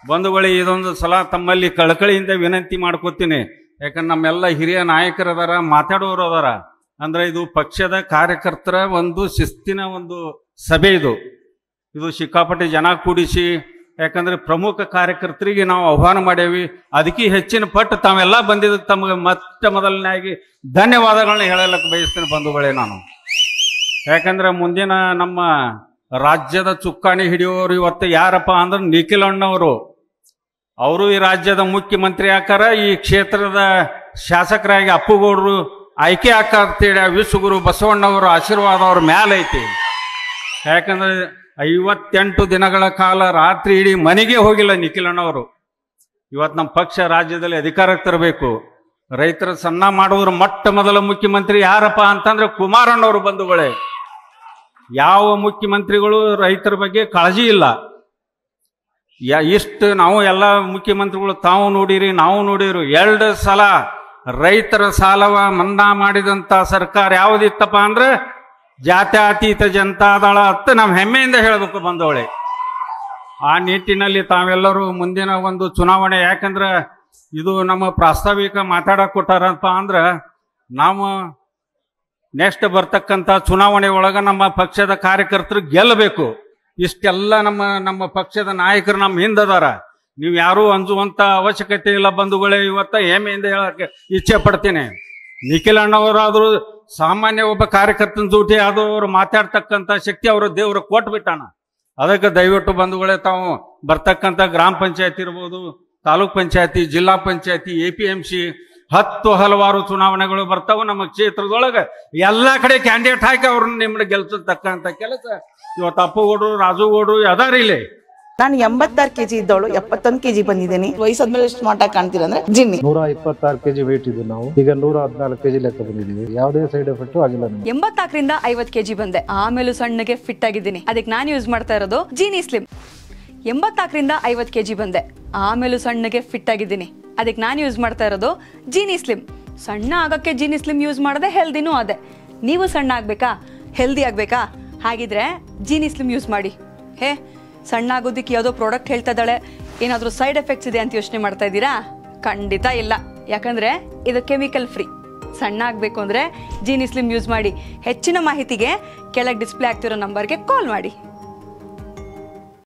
ಬಂಧುಗಳೇ, ಇದೊಂದು ಸಲ ತಮ್ಮಲ್ಲಿ ಕಳಕಳಿಯಿಂದ ವಿನಂತಿ ಮಾಡ್ಕೋತೀನಿ. ಯಾಕಂದ್ರೆ ನಮ್ಮೆಲ್ಲ ಹಿರಿಯ ನಾಯಕರದಾರ, ಮಾತಾಡೋರು ಅದಾರ. ಅಂದ್ರೆ ಇದು ಪಕ್ಷದ ಕಾರ್ಯಕರ್ತರ ಒಂದು ಶಿಸ್ತಿನ ಒಂದು ಸಭೆ. ಇದು ಸಿಕ್ಕಾಪಟ್ಟೆ ಜನ ಕೂಡಿಸಿ, ಯಾಕಂದ್ರೆ ಪ್ರಮುಖ ಕಾರ್ಯಕರ್ತರಿಗೆ ನಾವು ಆಹ್ವಾನ ಮಾಡೇವಿ. ಅದಕ್ಕೆ ಹೆಚ್ಚಿನ ಪಟ್ಟು ತಾವೆಲ್ಲ ಬಂದಿದ್ದಕ್ಕೆ ತಮಗೆ ಮತ್ತೆ ಮೊದಲನೇಯಾಗಿ ಧನ್ಯವಾದಗಳನ್ನ ಹೇಳಲಿಕ್ಕೆ ಬಯಸ್ತೇನೆ ಬಂಧುಗಳೇ ನಾನು. ಯಾಕಂದ್ರೆ ಮುಂದಿನ ನಮ್ಮ ರಾಜ್ಯದ ಚುಕ್ಕಾಣಿ ಹಿಡಿಯೋರು ಇವತ್ತು ಯಾರಪ್ಪ ಅಂದ್ರೆ ನಿಖಿಲ್ ಅಣ್ಣವರು. ಅವರು ಈ ರಾಜ್ಯದ ಮುಖ್ಯಮಂತ್ರಿ ಆಕಾರ, ಈ ಕ್ಷೇತ್ರದ ಶಾಸಕರಾಗಿ ಅಪ್ಪುಗೌಡರು ಆಯ್ಕೆ ಆಕಾರ್ತೇಳಿ ವಿಶ್ವಗುರು ಬಸವಣ್ಣವರು ಆಶೀರ್ವಾದ ಅವ್ರ ಮ್ಯಾಲೆ ಐತಿ. ಯಾಕಂದ್ರೆ 58 ದಿನಗಳ ಕಾಲ ರಾತ್ರಿ ಇಡೀ ಮನೆಗೆ ಹೋಗಿಲ್ಲ ನಿಖಿಲ್ ಅಣ್ಣವರು. ಇವತ್ತು ನಮ್ಮ ಪಕ್ಷ ರಾಜ್ಯದಲ್ಲಿ ಅಧಿಕಾರಕ್ಕೆ ತರಬೇಕು. ರೈತರ ಸಣ್ಣ ಮಾಡುವುದ್ರ ಮೊಟ್ಟ ಮೊದಲ ಮುಖ್ಯಮಂತ್ರಿ ಯಾರಪ್ಪ ಅಂತಂದ್ರೆ ಕುಮಾರಣ್ಣವರು. ಬಂಧುಗಳೇ, ಯಾವ ಮುಖ್ಯಮಂತ್ರಿಗಳು ರೈತರ ಬಗ್ಗೆ ಕಾಳಜಿ ಇಲ್ಲ. ಇಷ್ಟು ನಾವು ಎಲ್ಲ ಮುಖ್ಯಮಂತ್ರಿಗಳು ತಾವು ನೋಡಿರಿ, ನಾವು ನೋಡಿರು. 2 ಸಲ ರೈತರ ಸಾಲವ ಮನ್ನಾ ಮಾಡಿದಂತ ಸರ್ಕಾರ ಯಾವುದಿತ್ತಪ್ಪ ಅಂದ್ರೆ ಜಾತ್ಯತೀತ ಜನತಾದಳ ಅಂತ ನಾವು ಹೆಮ್ಮೆಯಿಂದ ಹೇಳಬೇಕು ಬಂಧುಗಳೇ. ಆ ನಿಟ್ಟಿನಲ್ಲಿ ತಾವೆಲ್ಲರೂ ಮುಂದಿನ ಒಂದು ಚುನಾವಣೆ, ಯಾಕಂದ್ರೆ ಇದು ನಮ್ಮ ಪ್ರಾಸ್ತಾವಿಕ ಮಾತಾಡಕ್ ಕೊಟ್ಟಾರಪ್ಪ ಅಂದ್ರೆ ನಾವು ನೆಕ್ಸ್ಟ್ ಬರ್ತಕ್ಕಂಥ ಚುನಾವಣೆ ಒಳಗ ನಮ್ಮ ಪಕ್ಷದ ಕಾರ್ಯಕರ್ತರು ಗೆಲ್ಲಬೇಕು. ಇಷ್ಟೆಲ್ಲ ನಮ್ಮ ಪಕ್ಷದ ನಾಯಕರು ನಮ್ಮ ಹಿಂದದಾರ. ನೀವು ಯಾರೂ ಅಂಜುವಂತ ಅವಶ್ಯಕತೆ ಇಲ್ಲ ಬಂಧುಗಳೇ. ಇವತ್ತ ಹೆಮ್ಮೆಯಿಂದ ಹೇಳಕ್ಕೆ ಇಚ್ಛೆ ಪಡ್ತೀನಿ. ನಿಖಿಲ್ ಅಣ್ಣವರಾದ್ರು ಸಾಮಾನ್ಯ ಒಬ್ಬ ಕಾರ್ಯಕರ್ತನ ಜೊತೆ ಆದವರು ಮಾತಾಡ್ತಕ್ಕಂಥ ಶಕ್ತಿ ಅವರು ದೇವರು ಕೊಟ್ಬಿಟ್ಟಾನ. ಅದಕ್ಕೆ ದಯವಿಟ್ಟು ಬಂಧುಗಳೇ, ತಾವು ಬರ್ತಕ್ಕಂಥ ಗ್ರಾಮ ಪಂಚಾಯತಿ ಇರ್ಬೋದು, ತಾಲೂಕ್ ಪಂಚಾಯತಿ, ಜಿಲ್ಲಾ ಪಂಚಾಯತಿ, APMC 10 ಹಲವಾರು ಚುನಾವಣೆಗಳು ಬರ್ತಾವೆ ನಮ್ಮ ಕ್ಷೇತ್ರದೊಳಗೆ. ಎಲ್ಲ ಕಡೆ ಕ್ಯಾಂಡಿಡೇಟ್ ಹಾಕಿ ಅವ್ರನ್ನ ನಿಮ್ಮನ್ನ ಗೆಲ್ಸತಕ್ಕಂಥ ಕೆಲಸ ಇವತ್ತು ಅಪ್ಪುಗೌಡರು, ರಾಜುಗೌಡರು ಅದಾರ ಇಲ್ಲಿ. ನಾನು 86 kg ಇದ್ದವಳು 71 kg ಬಂದಿದ್ದೀನಿ. ವಯಸ್ಸಾದ್ಮೇಲೆ ಸ್ಮಾರ್ಟ್ ಆಗಿ ಕಾಣ್ತೀರಾ ಅಂದ್ರೆ ಜಿನ್ನಿ. 126 kg ವೇಟ್ ಇದ್ದು ನಾವು ಈಗ 114 kg ಲೆಕ್ಕ ಬಂದಿದ್ದೀವಿ. ಯಾವುದೇ ಸೈಡ್ ಎಫೆಕ್ಟ್ ಆಗಿಲ್ಲ. 84 ರಿಂದ 50 kg ಬಂದೆ. ಆಮೇಲೆ ಸಣ್ಣಗೆ ಫಿಟ್ ಆಗಿದ್ದೀನಿ. ಅದಕ್ಕೆ ನಾನು ಯೂಸ್ ಮಾಡ್ತಾ ಇರೋದು ಜೀನಿ ಸ್ಲಿಮ್. 84 ರಿಂದ 50 kg ಬಂದೆ. ಆಮೇಲೆ ಸಣ್ಣಗೆ ಫಿಟ್ ಆಗಿದ್ದೀನಿ. ಅದಕ್ಕೆ ನಾನು ಯೂಸ್ ಮಾಡ್ತಾ ಇರೋದು ಜೀನಿ ಸ್ಲಿಮ್. ಸಣ್ಣ ಆಗಕ್ಕೆ ಜೀನಿ ಸ್ಲಿಮ್ ಯೂಸ್ ಮಾಡದೆ ಹೆಲ್ದಿನೂ ಅದೇ. ನೀವು ಸಣ್ಣ ಆಗ್ಬೇಕಾ, ಹೆಲ್ದಿ ಆಗ್ಬೇಕಾ? ಹಾಗಿದ್ರೆ ಜೀನಿ ಸ್ಲಿಮ್ ಯೂಸ್ ಮಾಡಿ. ಸಣ್ಣ ಆಗೋದಕ್ಕೆ ಯಾವುದೋ ಪ್ರಾಡಕ್ಟ್ ಹೇಳ್ತಾ ಇದ್ದಾಳೆ, ಏನಾದರೂ ಸೈಡ್ ಎಫೆಕ್ಟ್ಸ್ ಇದೆ ಅಂತ ಯೋಚನೆ ಮಾಡ್ತಾ ಇದ್ದೀರಾ? ಖಂಡಿತ ಇಲ್ಲ. ಯಾಕಂದ್ರೆ ಇದು ಕೆಮಿಕಲ್ ಫ್ರೀ. ಸಣ್ಣ ಆಗಬೇಕು ಅಂದ್ರೆ ಜೀನಿ ಸ್ಲಿಮ್ ಯೂಸ್ ಮಾಡಿ. ಹೆಚ್ಚಿನ ಮಾಹಿತಿಗೆ ಕೆಳಗೆ ಡಿಸ್ಪ್ಲೇ ಆಗ್ತಿರೋ ನಂಬರ್ಗೆ ಕಾಲ್ ಮಾಡಿ.